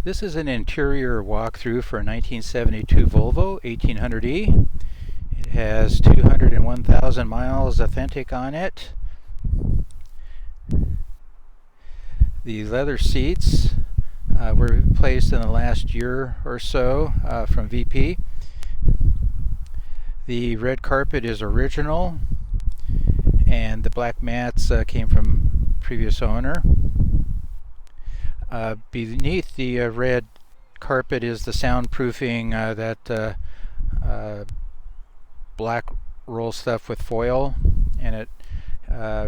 This is an interior walkthrough for a 1972 Volvo 1800E. It has 201,000 miles authentic on it. The leather seats were replaced in the last year or so from VP. The red carpet is original, and the black mats came from previous owner. Beneath the red carpet is the soundproofing, that black roll stuff with foil, and it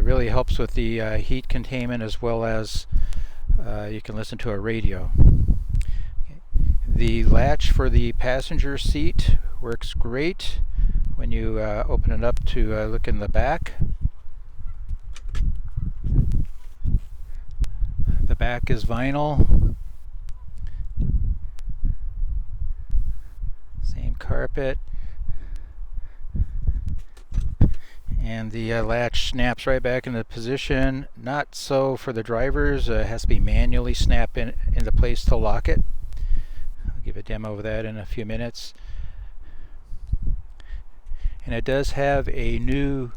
really helps with the heat containment, as well as you can listen to a radio. Okay. The latch for the passenger seat works great when you open it up to look in the back. The back is vinyl. Same carpet. And the latch snaps right back into position. Not so for the drivers. It has to be manually snapped into place to lock it. I'll give a demo of that in a few minutes. And it does have a new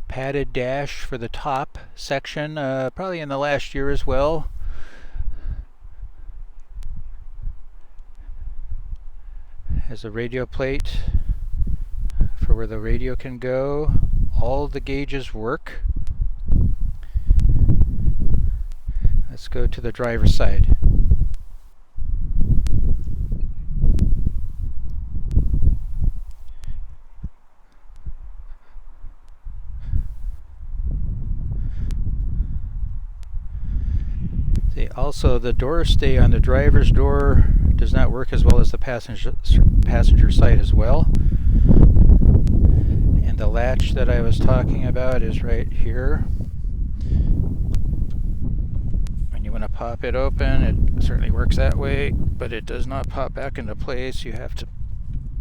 padded dash for the top section, probably in the last year as well. Has a radio plate for where the radio can go. All the gauges work. Let's go to the driver's side. Also, the door stay on the driver's door does not work as well as the passenger side as well. And the latch that I was talking about is right here. When you want to pop it open, it certainly works that way, but it does not pop back into place. You have to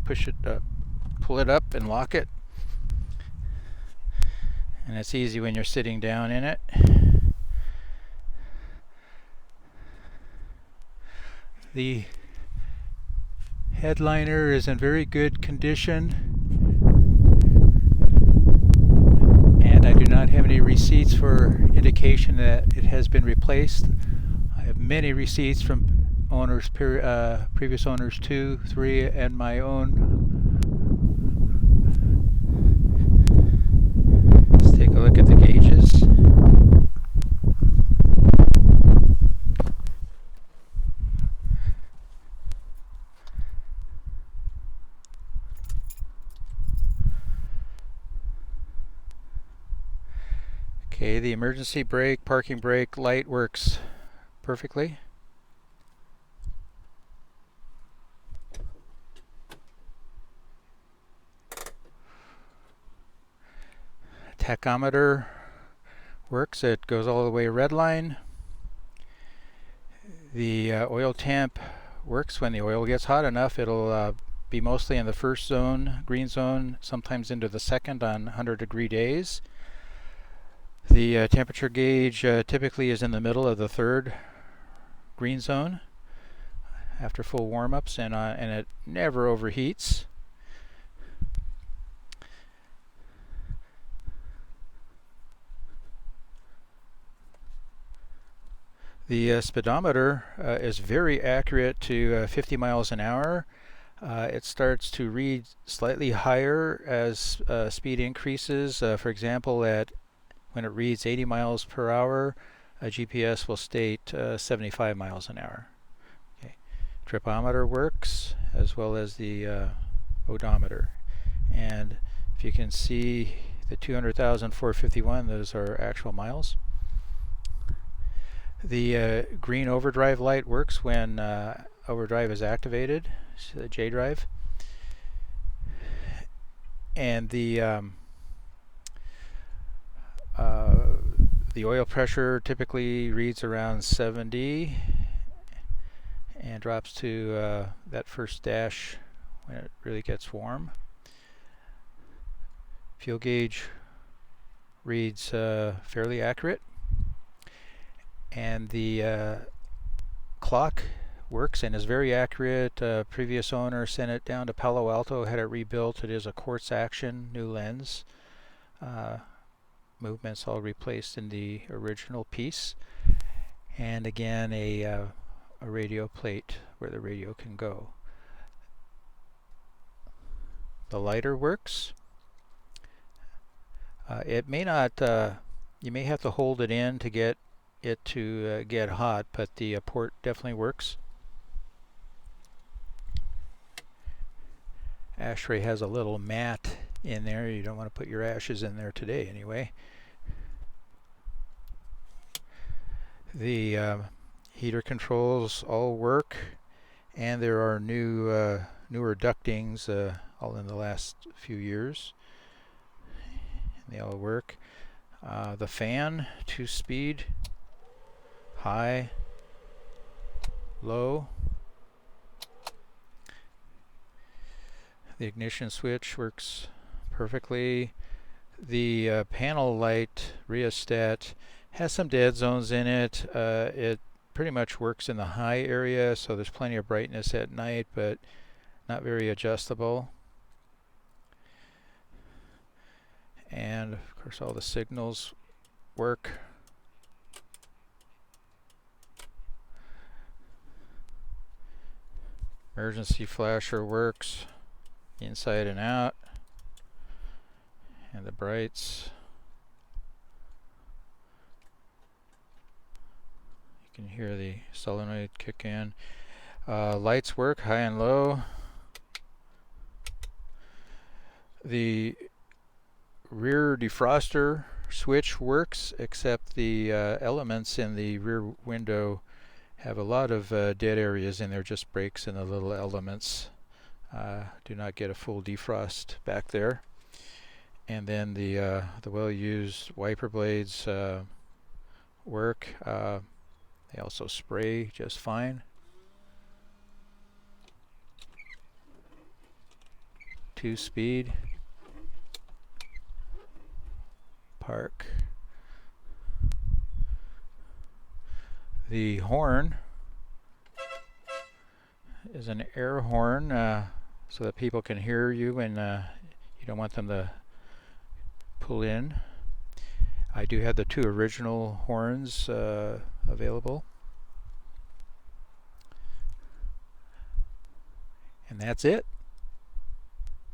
push it up, pull it up and lock it. And it's easy when you're sitting down in it. The headliner is in very good condition, and I do not have any receipts for indication that it has been replaced. I have many receipts from owners, previous owners 2, 3, and my own. Let's take a look at the gauges. Okay, the emergency brake, parking brake light works perfectly. Tachometer works, it goes all the way red line. The oil temp works. When the oil gets hot enough, it'll be mostly in the first zone, green zone, sometimes into the second on 100-degree days. The temperature gauge typically is in the middle of the third green zone after full warm-ups, and it never overheats. The speedometer is very accurate to 50 miles an hour. It starts to read slightly higher as speed increases. For example, when it reads 80 miles per hour, GPS will state 75 miles an hour. Okay. Tripometer works, as well as the odometer. And if you can see the 200,451, those are actual miles. The green overdrive light works when overdrive is activated, so the J drive. And the oil pressure typically reads around 70 and drops to that first dash when it really gets warm. Fuel gauge reads fairly accurate, and the clock works and is very accurate. Previous owner sent it down to Palo Alto, had it rebuilt. It is a quartz action, new lens. Movements all replaced in the original piece. And again, a radio plate where the radio can go. The lighter works. It may not, you may have to hold it in to get it to get hot, but the port definitely works. Ashtray has a little mat in there. You don't want to put your ashes in there today anyway. The heater controls all work, and there are newer ductings all in the last few years. They all work. The fan, 2-speed, high, low. The ignition switch works perfectly. The panel light rheostat has some dead zones in it. It pretty much works in the high area, so there's plenty of brightness at night, but not very adjustable. And of course all the signals work. Emergency flasher works inside and out. And the brights. You can hear the solenoid kick in. Lights work, high and low. The rear defroster switch works, except the elements in the rear window have a lot of dead areas in there, just breaks in the little elements. Do not get a full defrost back there. And then the well-used wiper blades work. They also spray just fine. 2-speed. Park. The horn is an air horn, so that people can hear you when you don't want them to pull in. I do have the 2 original horns available. And that's it.